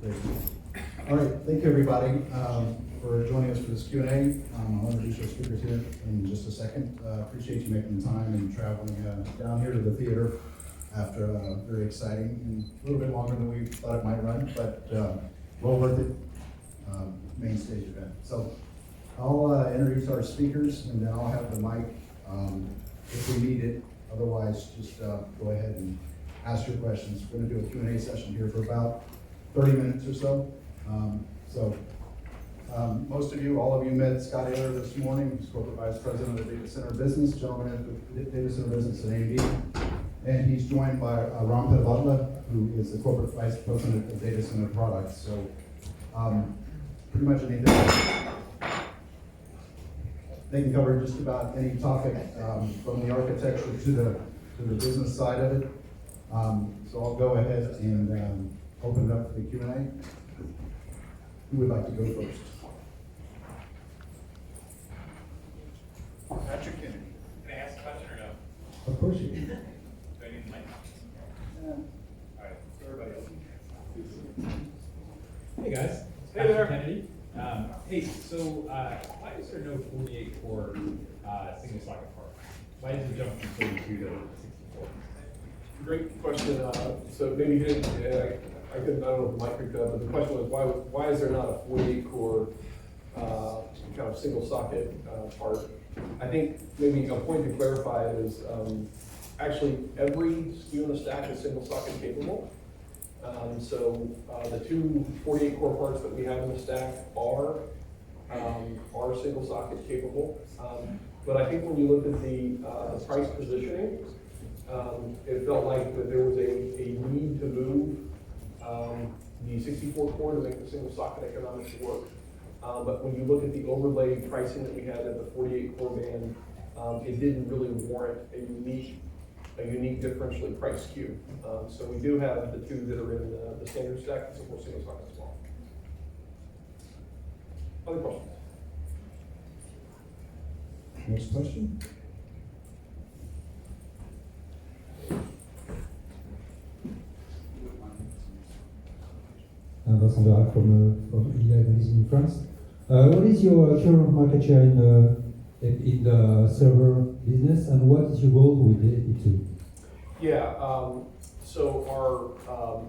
Great. All right, thank you everybody for joining us for this Q&A. I'll introduce our speakers here in just a second. Appreciate you making the time and traveling down here to the theater after a very exciting and a little bit longer than we thought it might run, but well worth it main stage event. So I'll introduce our speakers and then I'll have the mic if we need it. Otherwise, just go ahead and ask your questions. We're going to do a Q&A session here for about 30 minutes or so. Most of you, all of you met Scott Ayler this morning. He's Corporate Vice President of the Data Center Business, gentleman at the Data Center Business at AMD. And he's joined by Ram Pedavadla, who is the Corporate Vice President of Data Center Products. So pretty much anything. They can cover just about any topic from the architecture to the business side of it. So I'll go ahead and open it up for the Q&A. Who would like to go first? Patrick Kennedy. Can I ask a question or no? Of course you can. Do I need the mic? All right, so everybody else. Hey guys, Hey there. Patrick Kennedy. Hey, so why is there no 48 core single socket part? Why does it jump from 32 to 64? Great question. So maybe you didn't, I don't know if Mike picked up, but the question was why is there not a 48 core kind of single socket part? I think maybe a point to clarify is actually every SKU in the stack is single socket capable. So the two 48 core parts that we have in the stack are single socket capable. But I think when you look at the price positioning, it felt like that there was a need to move the 64 core to make the single socket economics work. But when you look at the overlay pricing that we had at the 48 core band, it didn't really warrant a unique differentially priced SKU. So we do have the two that are in the standard stack that support single socket as well. Other questions? Next question. Vincent Derac from Iliad in France. What is your current market share in the server business, and what is your goal with it too? Yeah, so our,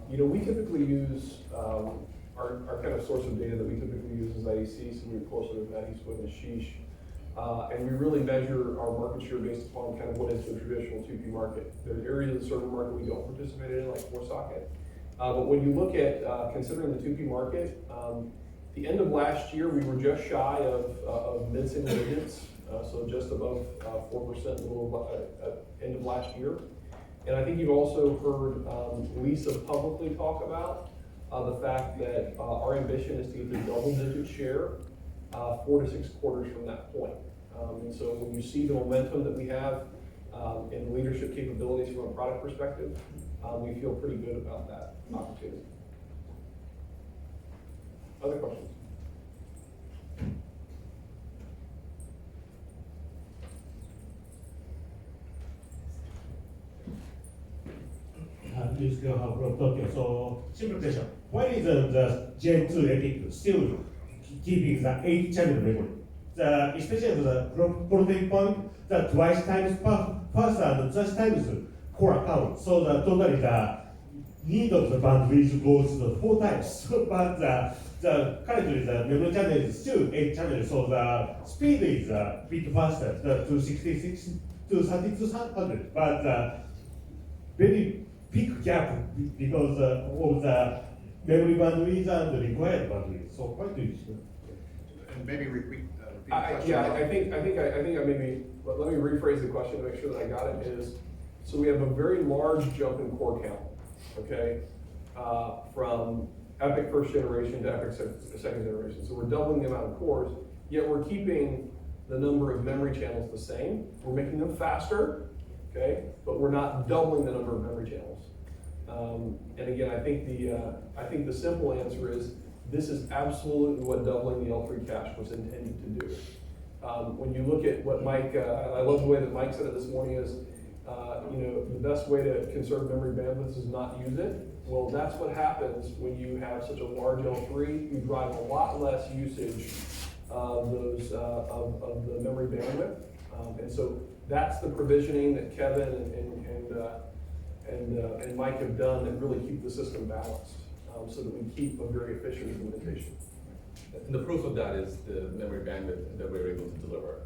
we typically use, our kind of source of data that we typically use is IDC, so we're closer to that, he's with Ashish. And we really measure our market share based upon kind of what is the traditional 2P market. There are areas of the server market we don't participate in, like 4-socket. But when you look at considering the 2P market, the end of last year, we were just shy of mid-single digits, so just above 4%, a little at end of last year. And I think you've also heard Lisa publicly talk about the fact that our ambition is to get the double-digit share 4 to 6 quarters from that point. And so when you see the momentum that we have in leadership capabilities from a product perspective, we feel pretty good about that opportunity. Other questions? This girl from Tokyo. So, simple question. Why is the Gen 2 EPYC still keeping the 8 channel memory? Especially the floating point, the twice times faster and just times core count. So the totally the need of the bandwidth goes to 4 times. But the currently the memory channel is still 8 channels, so the speed is a bit faster, the 266 to 3200. But very big gap because of the memory bandwidth and the required bandwidth. So why do you see? And maybe repeat the I question. think I maybe, let me rephrase the question to make sure that I got it is, so we have a very large jump in core count, okay? From EPYC first generation to EPYC second generation. So we're doubling the amount of cores, yet we're keeping the number of memory channels the same. We're making them faster, okay? But we're not doubling the number of memory channels. And again, I think the simple answer is this is absolutely what doubling the L3 cache was intended to do. When you look at what Mike, I love the way that Mike said it this morning is, the best way to conserve memory bandwidth is not use it. Well, that's what happens when you have such a large L3. You drive a lot less usage of those of the memory bandwidth, and so that's the provisioning that Kevin and Mike have done that really keep the system balanced, so that we keep a very efficient implementation. And the proof of that is the memory bandwidth that we're able to deliver.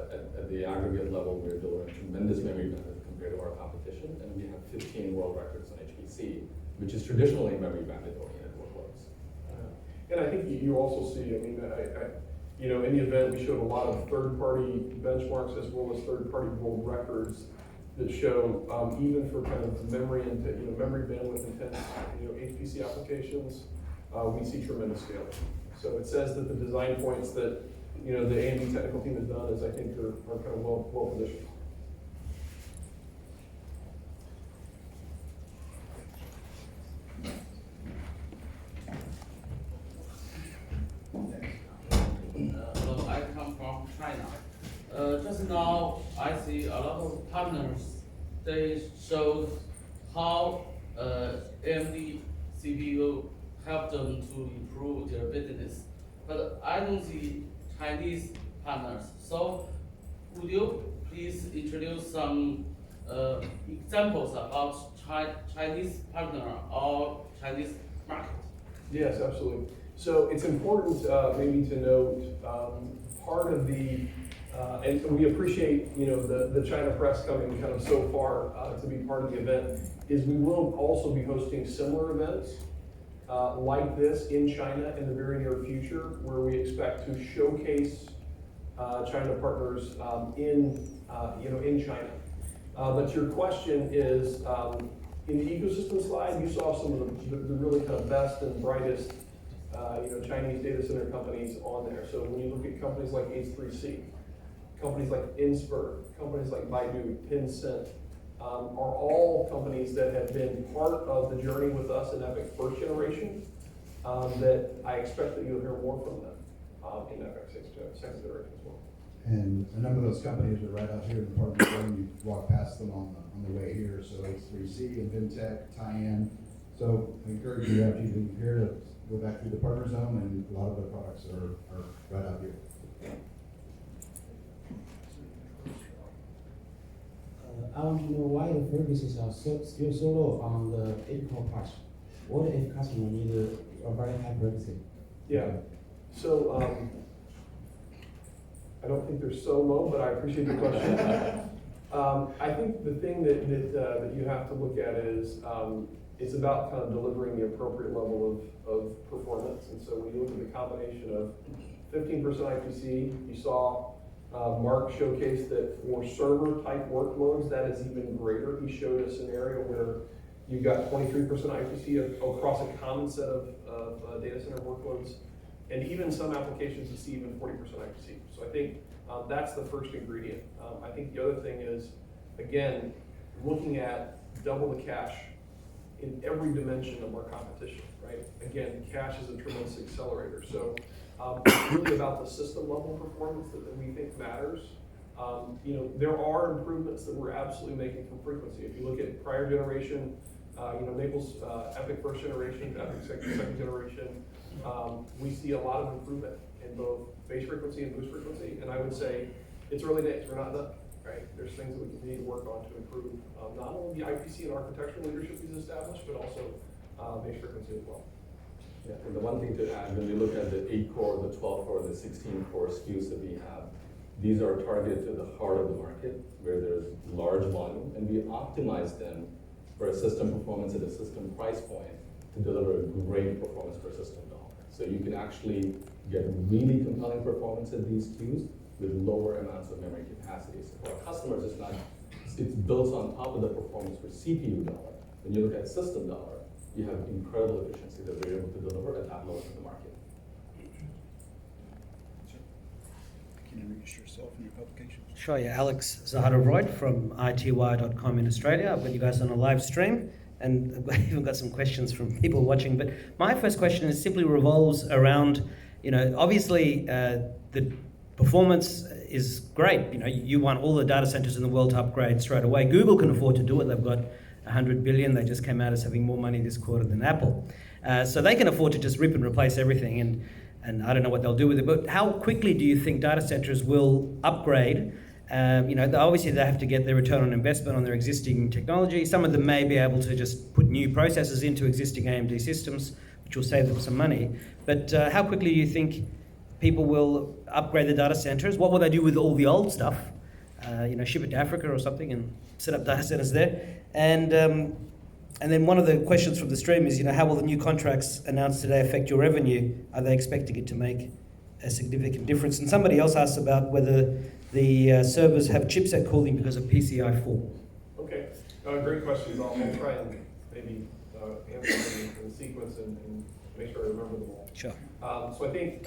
At the aggregate level, we're delivering tremendous memory bandwidth compared to our competition, and we have 15 world records on HPC, which is traditionally memory bandwidth-oriented workloads. And I think you also see, I mean, you know, in the event, we showed a lot of third-party benchmarks as well as third-party world records that show, even for kind of memory and, you know, memory bandwidth intense, you know, HPC applications, we see tremendous scaling. So it says that the design points that, you know, the AMD technical team has done is, I think, are kind of well positioned. Hello, I come from China. Just now, I see a lot of partners. They showed how AMD CPU helped them to improve their business, but I don't see Chinese partners. So, would you please introduce some examples about Chinese partner or Chinese market? Yes, absolutely. So it's important maybe to note part of the, and we appreciate, you know, the China press coming kind of so far to be part of the event, is we will also be hosting similar events like this in China in the very near future, where we expect to showcase China partners in China. But your question is, in the ecosystem slide, you saw some of the really kind of best and brightest Chinese data center companies on there. So when you look at companies like H3C, companies like Inspur, companies like Baidu, Tencent, are all companies that have been part of the journey with us in EPYC first generation, that I expect that you'll hear more from them in EPYC second generation as well. And a number of those companies are right out here in the partner zone. You walk past them on the way here. So H3C, Inventec, Tyan. So I encourage you after you leave here to go back through the partner zone, and a lot of the products are right out here. I want to know why the services are still so low on the EPYC part. What if customer need a very high privacy? Yeah. So I don't think they're so low, but I appreciate the question. I think the thing that you have to look at is it's about kind of delivering the appropriate level of performance. And so when you look at the combination of 15% IPC, you saw Mark showcase that for server type workloads, that is even greater. He showed a scenario where you got 23% IPC across a common set of data center workloads, and even some applications you see even 40% IPC. So I think that's the first ingredient. I think the other thing is, again, looking at double the cache in every dimension of our competition, right? Again, cache is a tremendous accelerator. So it's really about the system level performance that we think matters. There are improvements that we're absolutely making from frequency. If you look at prior generation, Naples EPYC first generation, EPYC second generation, we see a lot of improvement in both base frequency and boost frequency. And I would say it's early days, we're not done, right? There's things that we continue to work on to improve not only the IPC and architectural leadership we've established, but also base frequency as well. Yeah, and the one thing to add, when we look at the 8-core, the 12-core, the 16-core SKUs that we have, these are targeted to the heart of the market where there's large volume, and we optimize them for a system performance at a system price point to deliver a great performance per system dollar. So you can actually get really compelling performance at these SKUs with lower amounts of memory capacity. So for our customers, it's built on top of the performance for CPU dollar. When you look at system dollar, you have incredible efficiency that we're able to deliver at that low end of the market. Can you introduce yourself and your publication? Sure, yeah, Alex Zaharovoid from itwire.com in Australia. I've got you guys on a live stream, and I've even got some questions from people watching. But my first question is simply revolves around, obviously the performance is great. You want all the data centers in the world to upgrade straight away. Google can afford to do it. They've got 100 billion. They just came out as having more money this quarter than Apple. So they can afford to just rip and replace everything, and I don't know what they'll do with it. But how quickly do you think data centers will upgrade? Obviously they have to get their return on investment on their existing technology. Some of them may be able to just put new processors into existing AMD systems, which will save them some money. But how quickly do you think people will upgrade the data centers? What will they do with all the old stuff? Ship it to Africa or something and set up data centers there. And then one of the questions from the stream is, how will the new contracts announced today affect your revenue? Are they expecting it to make a significant difference? And somebody else asked about whether the servers have chipset cooling because of PCI 4. Okay, great questions. I'll try and maybe answer them in sequence and make sure I remember them all. Sure. So I think,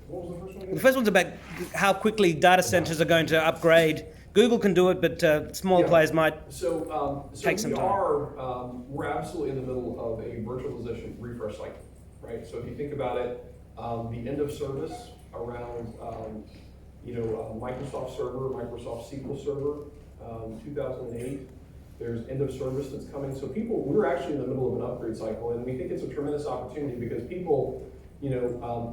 what was the first one again? The first one's about how quickly data centers are going to upgrade. Google can do it, but smaller players might take some time. We're absolutely in the middle of a virtualization refresh cycle, right? So if you think about it, the end of service around Microsoft Server, Microsoft SQL Server, 2008. There's end of service that's coming. So we're actually in the middle of an upgrade cycle, and we think it's a tremendous opportunity because people,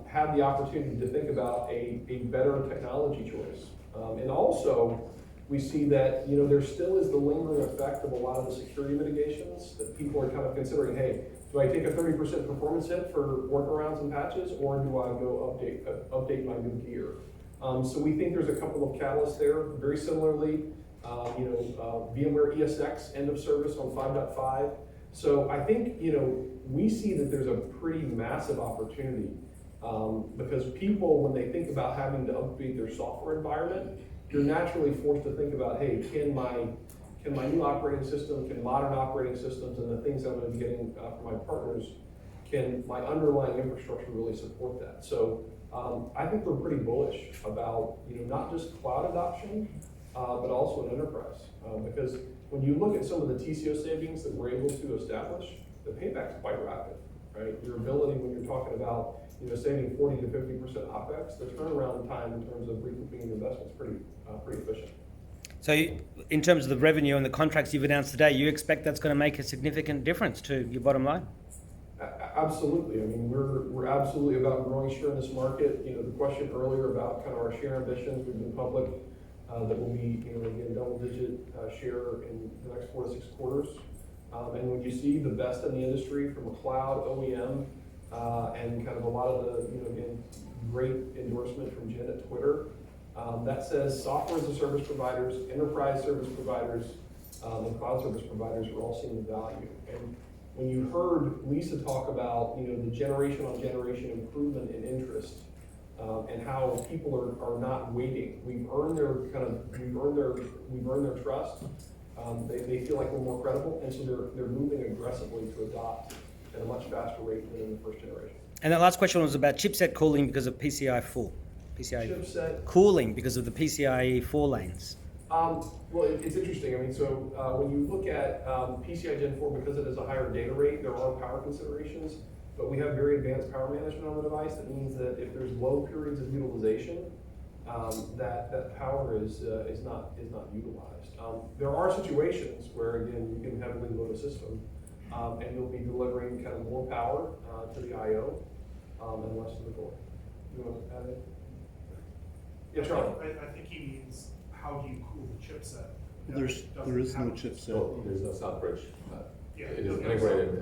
have the opportunity to think about a better technology choice. And also, we see that, there still is the lingering effect of a lot of the security mitigations that people are kind of considering, hey, do I take a 30% performance hit for workarounds and patches, or do I go update my new gear? So we think there's a couple of catalysts there. Very similarly, VMware ESX end of service on 5.5. So I think, we see that there's a pretty massive opportunity because people, when they think about having to upgrade their software environment, you're naturally forced to think about, hey, can my new operating system, can modern operating systems and the things I'm going to be getting from my partners, can my underlying infrastructure really support that? So I think we're pretty bullish about, not just cloud adoption, but also in enterprise. Because when you look at some of the TCO savings that we're able to establish, the payback's quite rapid, right? Your ability, when you're talking about, saving 40 to 50% OpEx, the turnaround time in terms of recouping the investment is pretty efficient. So in terms of the revenue and the contracts you've announced today, you expect that's going to make a significant difference to your bottom line? Absolutely. I mean, we're absolutely about growing share in this market. The question earlier about kind of our share ambitions, we've been public that will be, again, double-digit share in the next 4 to 6 quarters. And when you see the best in the industry from a cloud OEM and kind of a lot of the, again, great endorsement from Jen at Twitter, that says software as a service providers, enterprise service providers, and cloud service providers are all seeing the value. And when you heard Lisa talk about, the generation on generation improvement in interest, and how people are not waiting. We've earned their trust. They feel like we're more credible, and so they're moving aggressively to adopt at a much faster rate than in the first generation. And that last question was about chipset cooling because of PCI 4. Chipset cooling because of the PCIe 4 lanes. Well, it's interesting. I mean, so when you look at PCI Gen 4, because it has a higher data rate, there are power considerations. But we have very advanced power management on the device. That means that if there's low periods of utilization, that power is not utilized. There are situations where, again, you can heavily load a system, and you'll be delivering kind of more power to the I/O and less to the core. You want to add it? Yeah, Charlie. I think he means how do you cool the chipset? There is no chipset. So there's no sound bridge. Yeah, It is integrated.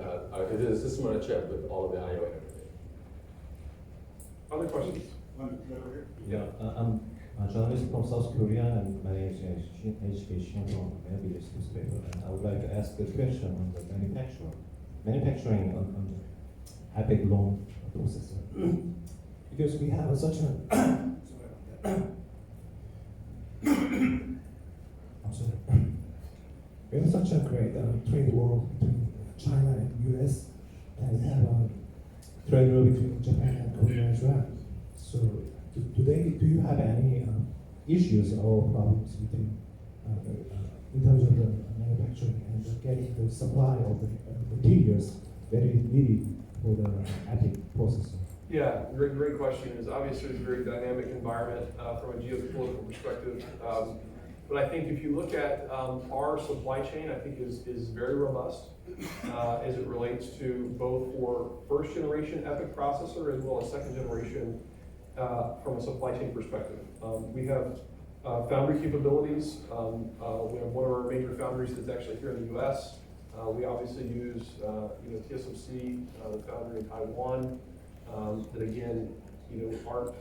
It is a system on a chip with all of the I/O and everything. Other questions? Yeah, I'm a journalist from South Korea, and my name is HK from Maybe newspaper. And I would like to ask a question on the manufacturing on the EPYC loan processor. Because we have such a we have such a great trade war between China and US, and we have a trade war between Japan and Korea as well. So today, do you have any issues or problems between in terms of the manufacturing and getting the supply of the materials that is needed for the EPYC processor? Yeah, great question. Is obviously a very dynamic environment from a geopolitical perspective. But I think if you look at our supply chain, I think is very robust as it relates to both for first generation EPYC processor as well as second generation from a supply chain perspective. We have foundry capabilities. We have one of our major foundries that's actually here in the U.S. We obviously use TSMC, the foundry in Taiwan, that again, aren't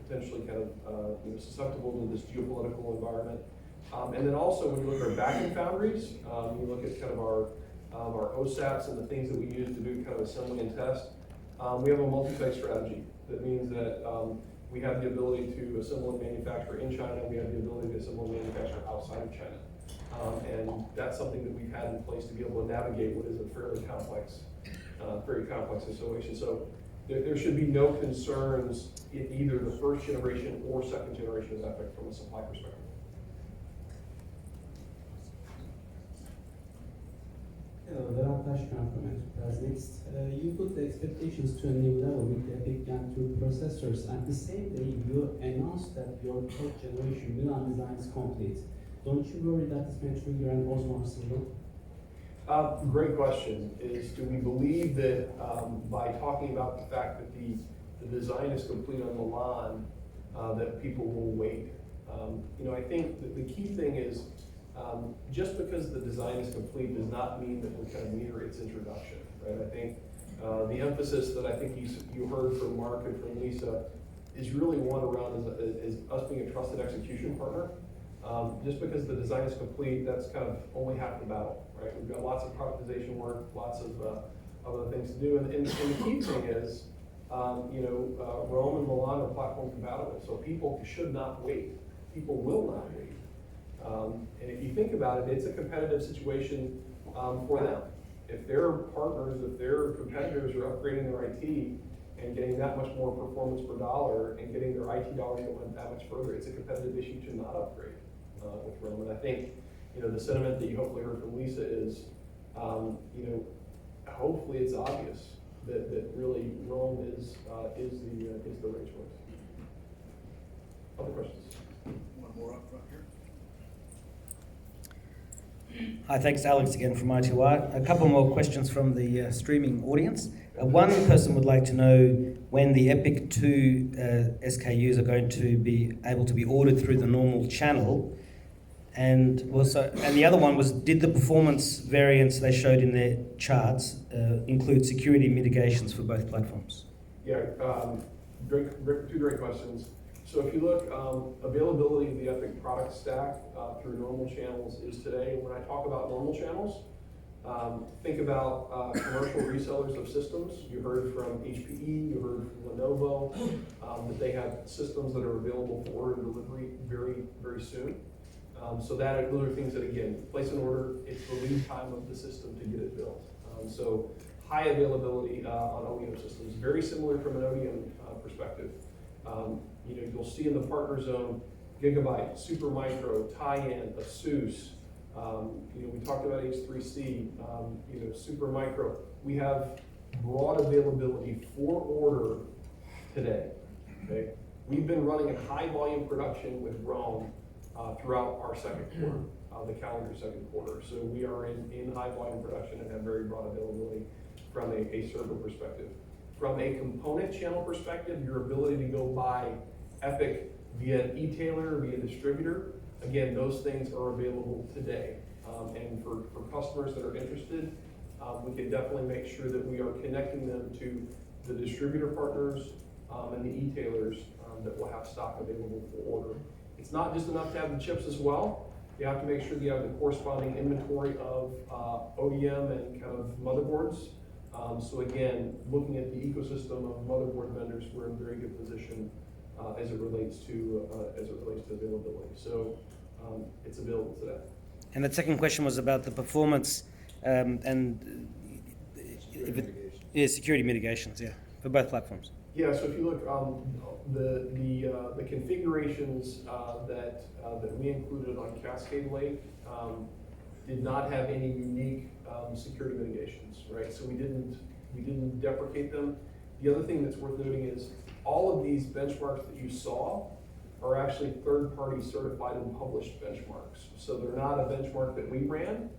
potentially kind of susceptible to this geopolitical environment. And then also when you look at our back-end foundries, you look at kind of our OSATs and the things that we use to do kind of assembly and test, we have a multi-site strategy. That means that we have the ability to assemble and manufacture in China. We have the ability to assemble and manufacture outside of China. And that's something that we've had in place to be able to navigate what is a fairly complex, very complex situation. So there should be no concerns in either the first generation or second generation of EPYC from a supply perspective. Hello, Vedat Taşkan from Enterprise Next. You put the expectations to a new level with the EPYC Gen 2 processors. At the same day, you announced that your third generation Milan design is complete. Don't you worry that this may trigger an Osmar signal? Great question. Do we believe that by talking about the fact that the design is complete on Milan, that people will wait? I think that the key thing is just because the design is complete does not mean that we're kind of near its introduction, right? I think the emphasis that I think you heard from Mark and from Lisa is really one around is us being a trusted execution partner. Just because the design is complete, that's kind of only half the battle, right? We've got lots of productization work, lots of other things to do, and the key thing is, Rome and Milan are platform compatible, so people should not wait. People will not wait. And if you think about it, it's a competitive situation for them. If their partners, if their competitors are upgrading their IT and getting that much more performance per dollar and getting their IT dollars going that much further, it's a competitive issue to not upgrade with Rome. And I think, the sentiment that you hopefully heard from Lisa is, hopefully it's obvious that really Rome is the right choice. Other questions? One more up front here. Hi, thanks Alex again from ITY. A couple more questions from the streaming audience. One person would like to know when the EPYC 2 SKUs are going to be able to be ordered through the normal channel. And the other one was, did the performance variance they showed in their charts include security mitigations for both platforms? Yeah, two great questions. So if you look, availability of the EPYC product stack through normal channels is today. When I talk about normal channels, think about commercial resellers of systems. You heard from HPE, you heard from Lenovo, that they have systems that are available for order and delivery very, very soon. So those are things that, again, place an order, it's the lead time of the system to get it built. So high availability on OEM systems, very similar from an ODM perspective. You'll see in the partner zone, Gigabyte, Supermicro, Tyan, ASUS. We talked about H3C, Supermicro. We have broad availability for order today. Okay, we've been running a high volume production with Rome throughout our second quarter, the calendar second quarter. So we are in high volume production and have very broad availability from a server perspective. From a component channel perspective, your ability to go buy EPYC via an e-tailer, via distributor, again, those things are available today. And for customers that are interested, we can definitely make sure that we are connecting them to the distributor partners and the e-tailers that will have stock available for order. It's not just enough to have the chips as well. You have to make sure that you have the corresponding inventory of ODM and kind of motherboards. So again, looking at the ecosystem of motherboard vendors, we're in a very good position as it relates to availability. So it's available today. And the second question was about the performance and security mitigations, for both platforms. Yeah, so if you look, the configurations that we included on Cascade Lake did not have any unique security mitigations, right? So we didn't deprecate them. The other thing that's worth noting is all of these benchmarks that you saw are actually third-party certified and published benchmarks. So they're not a benchmark that we ran.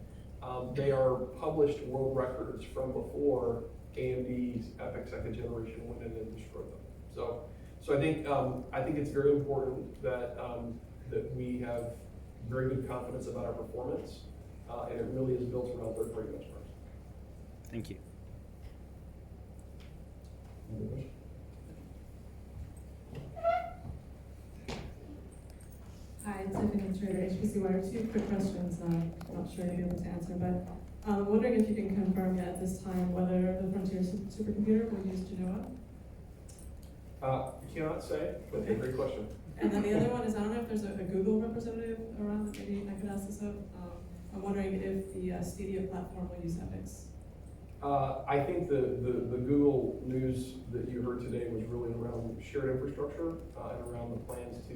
They are published world records from before AMD's EPYC second generation went in and destroyed them. So I think it's very important that that we have very good confidence about our performance, and it really is built around third-party benchmarks. Thank you. Another question? Hi, Tiffany Trader, HPC Wire. Two quick questions. I'm not sure you'll be able to answer, but I'm wondering if you can confirm yet at this time whether the Frontier supercomputer will use Genoa. Cannot say, but a great question. And then the other one is, I don't know if there's a Google representative around that maybe I could ask this of. I'm wondering if the Stadia platform will use EPYCs. I think the Google news that you heard today was really around shared infrastructure and around the plans to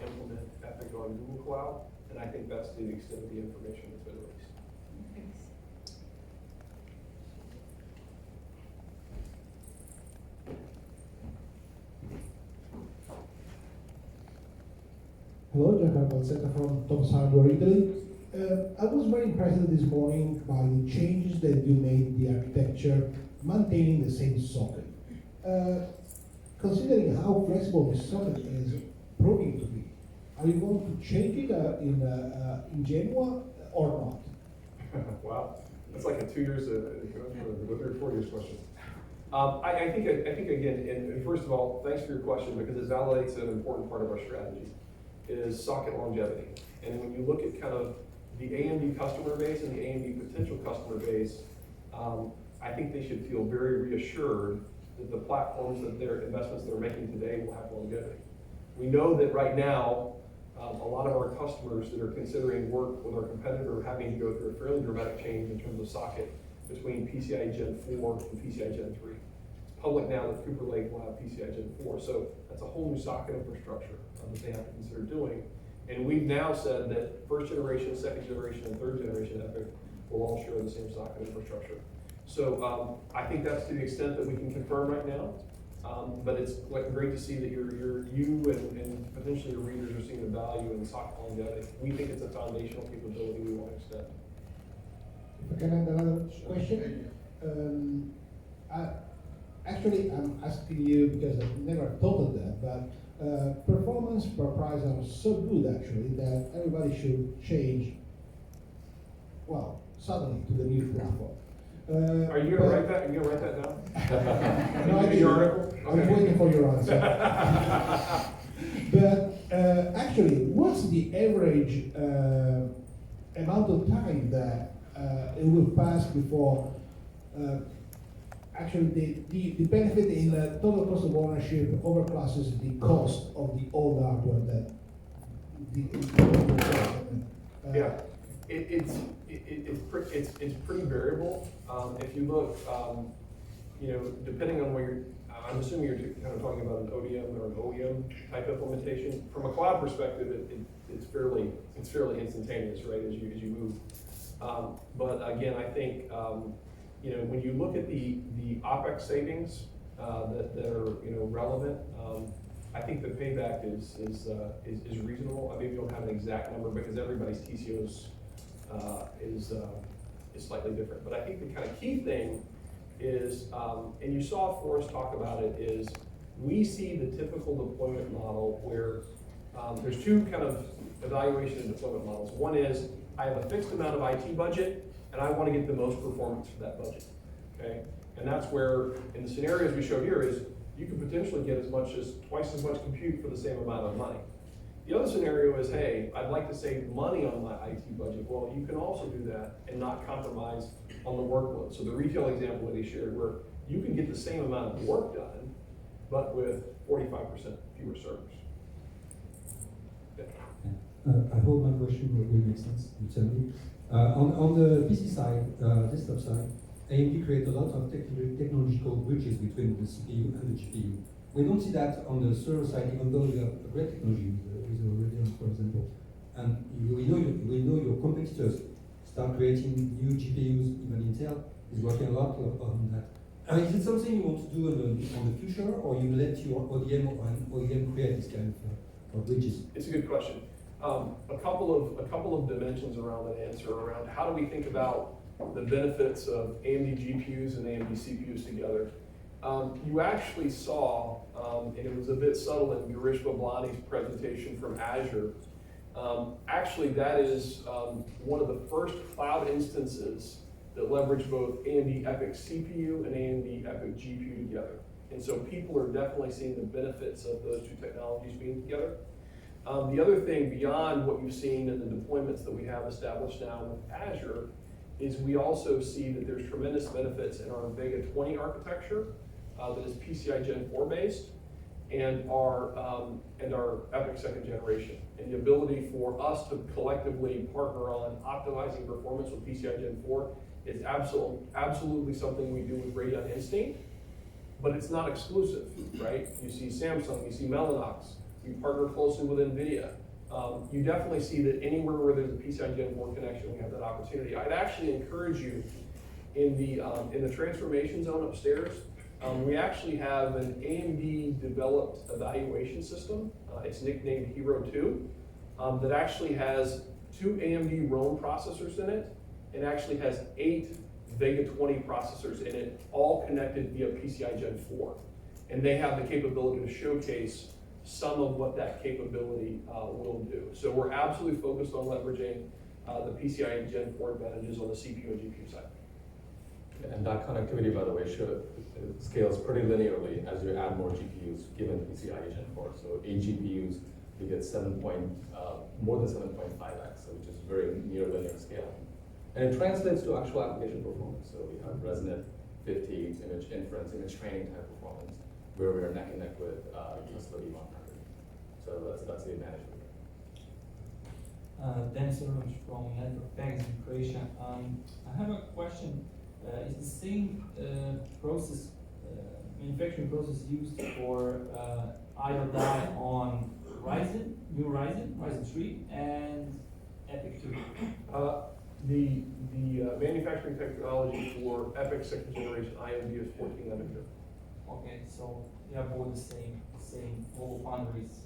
implement EPYC on Google Cloud, and I think that's the extent of the information that's been released. Thanks. Hello, Giancarlo Balsetta from Tom's Hardware, Italy. I was very impressed this morning by the changes that you made in the architecture, maintaining the same socket. Considering how flexible this socket is proving to be, are you going to change it in Genoa or not? Wow, that's like a 2 years, 3 or 4 years question. I think again, and first of all, thanks for your question because it validates an important part of our strategy, is socket longevity. And when you look at kind of the AMD customer base and the AMD potential customer base, I think they should feel very reassured that the platforms that their investments they're making today will have longevity. We know that right now, a lot of our customers that are considering work with our competitor are having to go through a fairly dramatic change in terms of socket between PCIe Gen 4 and PCIe Gen 3. It's public now that Cooper Lake will have PCIe Gen 4, so that's a whole new socket infrastructure that they have to consider doing. And we've now said that first generation, second generation, and third generation EPYC will all share the same socket infrastructure. So I think that's to the extent that we can confirm right now. But it's great to see that you and potentially your readers are seeing the value in socket longevity. We think it's a foundational capability we want to extend. If I can add another question. Actually, I'm asking you because I've never thought of that, but performance per price are so good actually that everybody should change, well, suddenly to the new platform. Are you going to write that? Are you going to write that down? No, I didn't. Your article? I was waiting for your answer. But actually, what's the average amount of time that it will pass before actually the benefit in total cost of ownership overclasses the cost of the old hardware that Yeah, it's pretty variable. If you look, depending on where you're, I'm assuming you're kind of talking about an ODM or an OEM type implementation. From a cloud perspective, it's fairly instantaneous, right? As you move. But again, I think when you look at the OpEx savings that are relevant, I think the payback is reasonable. I maybe don't have an exact number because everybody's TCOs is slightly different. But I think the kind of key thing is, and you saw Forrest talk about it, is we see the typical deployment model where there's two kind of evaluation and deployment models. One is I have a fixed amount of IT budget and I want to get the most performance for that budget. Okay, and that's where in the scenarios we showed here is you can potentially get as much as twice as much compute for the same amount of money. The other scenario is, hey, I'd like to save money on my IT budget. Well, you can also do that and not compromise on the workload. So the retail example that he shared, where you can get the same amount of work done, but with 45% fewer servers. Yeah. I hope my question will make sense. On the PC side, desktop side, AMD creates a lot of technological bridges between the CPU and the GPU. We don't see that on the server side, even though you have a great technology with Radeon, for example. And we know your competitors start creating new GPUs. Even Intel is working a lot on that. Is it something you want to do on the future, or you let your ODM or an OEM create this kind of of bridges? It's a good question. A couple of dimensions around that answer, around how do we think about the benefits of AMD GPUs and AMD CPUs together. You actually saw, and it was a bit subtle in Girish Bablani's presentation from Azure. Actually, that is one of the first cloud instances that leverage both AMD EPYC CPU and AMD EPYC GPU together. And so people are definitely seeing the benefits of those two technologies being together. The other thing beyond what you've seen in the deployments that we have established now with Azure is we also see that there's tremendous benefits in our Vega 20 architecture that is PCI Gen 4 based, and our EPYC second generation. And the ability for us to collectively partner on optimizing performance with PCI Gen 4 is absolutely something we do with Radeon Instinct, but it's not exclusive, right? You see Samsung, you see Mellanox, we partner closely with NVIDIA. You definitely see that anywhere where there's a PCI Gen 4 connection, we have that opportunity. I'd actually encourage you, in the transformation zone upstairs, we actually have an AMD developed evaluation system. It's nicknamed Hero 2, that actually has 2 AMD Rome processors in it, and actually has 8 Vega 20 processors in it, all connected via PCI Gen 4. And they have the capability to showcase some of what that capability will do. So we're absolutely focused on leveraging the PCI Gen 4 advantages on the CPU and GPU side. And that connectivity, by the way, scales pretty linearly as you add more GPUs given PCI Gen 4. So 8 GPUs, you get more than 7.5x, which is very near linear scale. And it translates to actual application performance. So we have Resonant 50, image inference, image training type performance, where we are neck and neck with Tesla V100. So that's the advantage of it. Dennis Orange from Network Banks in Croatia. I have a question. Is the same manufacturing process used for idle die on Ryzen, new Ryzen 3, and EPYC 2? The manufacturing technology for EPYC second generation IMD is 14 nanometer. Okay, so they are both the same global foundries.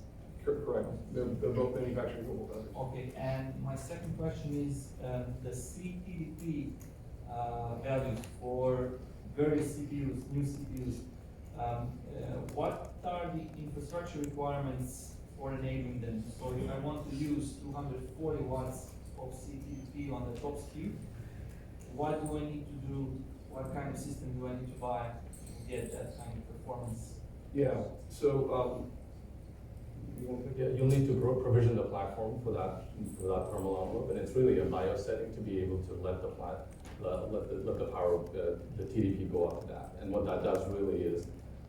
Correct. They're both manufacturing global foundries. Okay, and my second question is the CTDP values for various CPUs, new CPUs. What are the infrastructure requirements for enabling them? So if I want to use 240 watts of CTDP on the top SKU, what do I need to do? What kind of system do I need to buy to get that kind of performance? Yeah, so you'll need to provision the platform for that thermal envelope, and it's really a BIOS setting to be able to let the power, the TDP go up to that. And what that does really is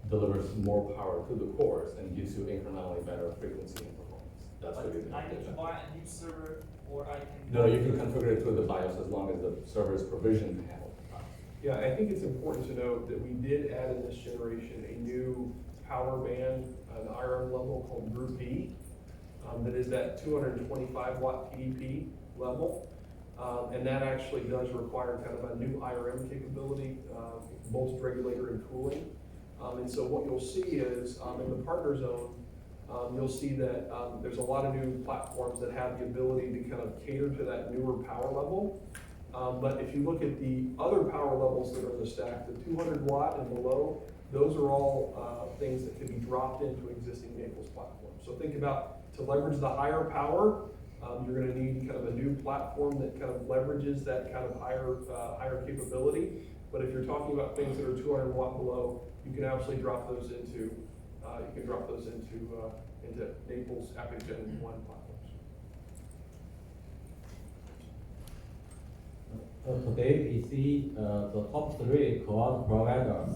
delivers more power to the cores and gives you incrementally better frequency and performance. That's really the I need to buy a new server, or I can... No, you can configure it through the BIOS as long as the server is provisioned to handle the power. yeah, I think it's important to note that we did add in this generation a new power band, an IRM level called Group B, that is that 225 watt TDP level. And that actually does require kind of a new IRM capability, voltage regulator and cooling. And so what you'll see is in the partner zone, you'll see that there's a lot of new platforms that have the ability to kind of cater to that newer power level. But if you look at the other power levels that are in the stack, the 200 watt and below, those are all things that can be dropped into existing Naples platforms. So think about, to leverage the higher power, you're going to need kind of a new platform that kind of leverages that kind of higher capability. But if you're talking about things that are 200 watt below, you can absolutely drop those into into Naples EPYC Gen 1 platforms. Today we see the top 3 cloud providers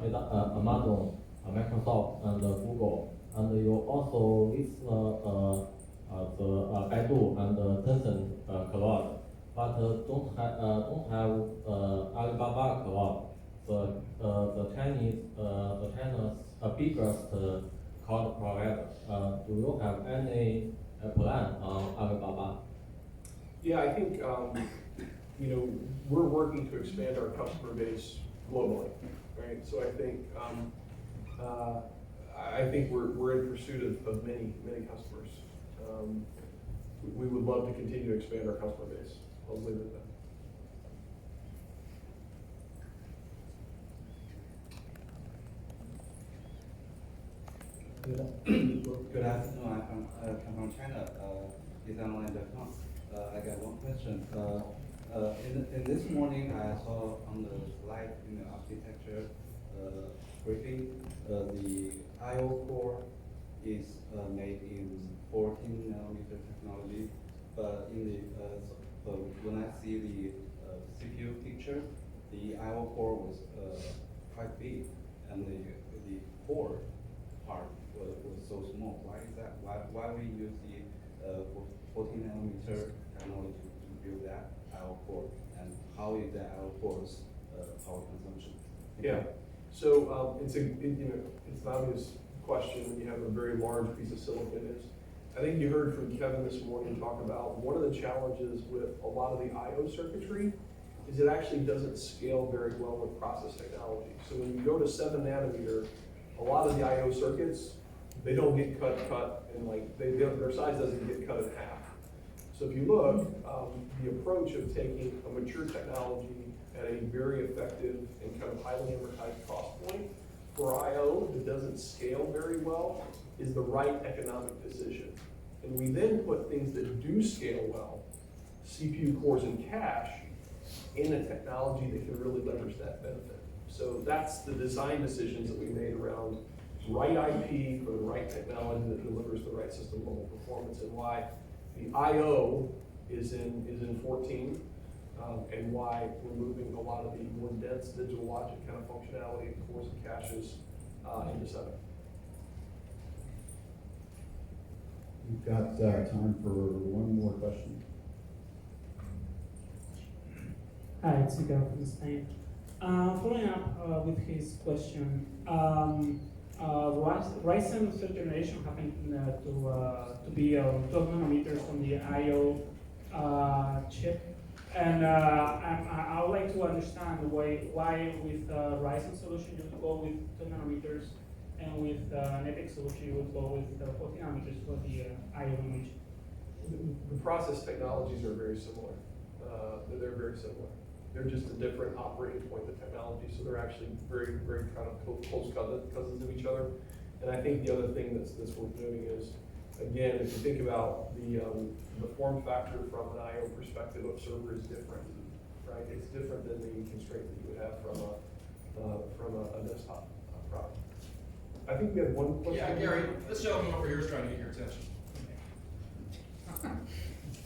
is Amazon, Microsoft, and Google. And you also list the Baidu and Tencent cloud, but don't have Alibaba cloud. China's biggest cloud provider. Do you have any plan on Alibaba? Yeah, I think we're working to expand our customer base globally, right? So I think I think we're in pursuit of many customers. We would love to continue to expand our customer base. I'll leave it at that. Good afternoon. I come from China. Is online electronics. I got one question. In this morning, I saw on the slide in the architecture briefing, the I/O core is made in 14 nanometer technology, but when I see the CPU picture, the I/O core was quite big, and the core part was so small. Why is that? Why we use the 14 nanometer technology to build that I/O core, and how is that I/O core's power consumption? Yeah. So it's an obvious question when you have a very large piece of silicon. I think you heard from Kevin this morning talk about one of the challenges with a lot of the I/O circuitry is it actually doesn't scale very well with process technology. So when you go to 7 nanometer, a lot of the I/O circuits, they don't get cut, and their size doesn't get cut in half. So if you look, the approach of taking a mature technology at a very effective and kind of highly amortized cost point for I/O that doesn't scale very well is the right economic decision. And we then put things that do scale well, CPU cores and cache, in a technology that can really leverage that benefit. So that's the design decisions that we made around right IP for the right technology that delivers the right system level performance, and why the I/O is in 14, and why we're moving a lot of the more dense digital logic kind of functionality, cores and caches, into 7. We've got time for one more question. Hi, it's Miguel from Spain. Following up with his question, Ryzen third generation happened to be 12 nanometers on the I/O chip, and I would like to understand why with Ryzen solution you would go with 10 nanometers, and with an EPYC solution you would go with 14 nanometers for the I/O image. The process technologies are very similar. They're very similar. They're just a different operating point of the technology, so they're actually very kind of close cousins of each other. And I think the other thing that's worth noting is, again, if you think about the form factor from an I/O perspective of server is different, right? It's different than the constraint that you would have from a desktop product. I think we had one question. Yeah, Gary, this gentleman over here is trying to get your attention.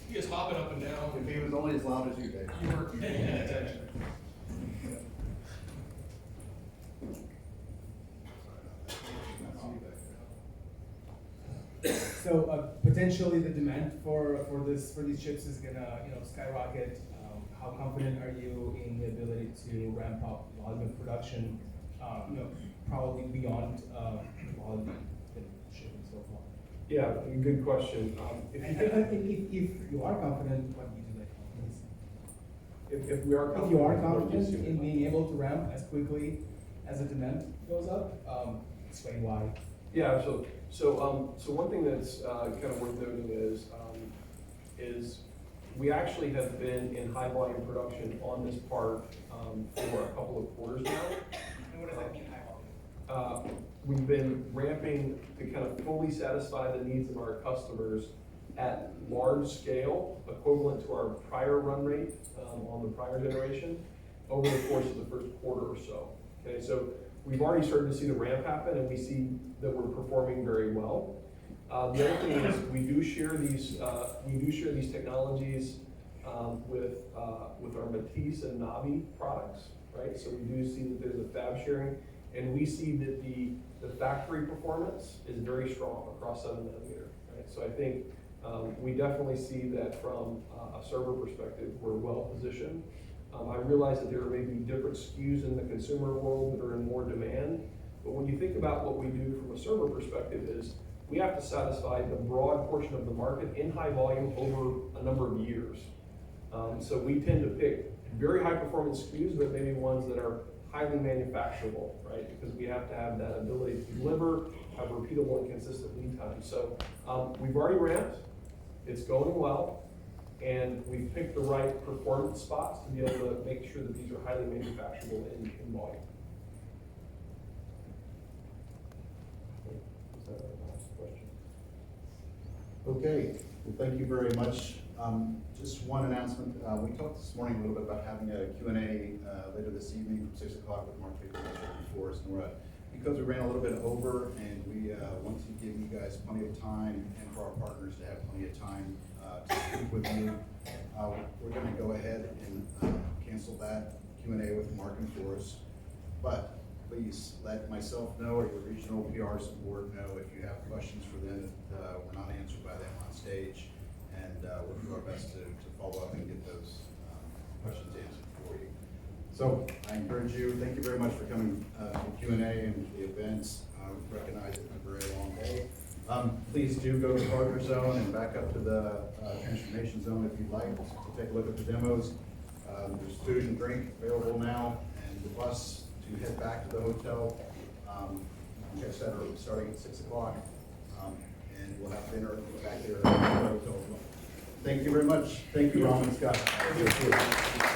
He is hopping up and down. If he was only as loud as you, Dave. You weren't paying attention. So potentially the demand for these chips is gonna skyrocket. How confident are you in the ability to ramp up volume of production? Probably beyond the volume that shipping so far. Yeah, good question. If you are confident, what gives you that confidence? If we are confident, If you are confident in being able to ramp as quickly as the demand goes up, explain why. Yeah, so one thing that's kind of worth noting is we actually have been in high volume production on this part for a couple of quarters now. And what does that mean, high volume? We've been ramping to kind of fully satisfy the needs of our customers at large scale, equivalent to our prior run rate on the prior generation over the course of the first quarter or so. Okay, so we've already started to see the ramp happen, and we see that we're performing very well. The other thing is we do share these technologies with our Matisse and Navi products, right? So we do see that there's a fab sharing, and we see that the factory performance is very strong across 7 nanometer, right? So I think we definitely see that from a server perspective, we're well positioned. I realize that there may be different SKUs in the consumer world that are in more demand, but when you think about what we do from a server perspective is we have to satisfy the broad portion of the market in high volume over a number of years. So we tend to pick very high performance SKUs, but maybe ones that are highly manufacturable, right? Because we have to have that ability to deliver, have repeatable and consistent lead time. So we've already ramped, it's going well, and we've picked the right performance spots to be able to make sure that these are highly manufacturable in volume. Is that a last question? Okay, well, thank you very much. Just one announcement. We talked this morning a little bit about having a Q&A later this evening from 6 o'clock with Mark before us, Nora. Because we ran a little bit over and we want to give you guys plenty of time and for our partners to have plenty of time to speak with you, we're going to go ahead and cancel that Q&A with Mark and Forrest. But please let myself know or your regional PR support know if you have questions for them that were not answered by them on stage. And we'll do our best to follow up and get those questions answered for you. So I encourage you, thank you very much for coming to Q&A and the events. We recognize it's been a very long day. Please do go to the partner zone and back up to the transformation zone if you'd like to take a look at the demos. There's food and drink available now, and the bus to head back to the hotel. Catch that early, starting at 6 o'clock. And we'll have dinner back there at the hotel as well. Thank you very much. Thank you, Ron and Scott. Thank you.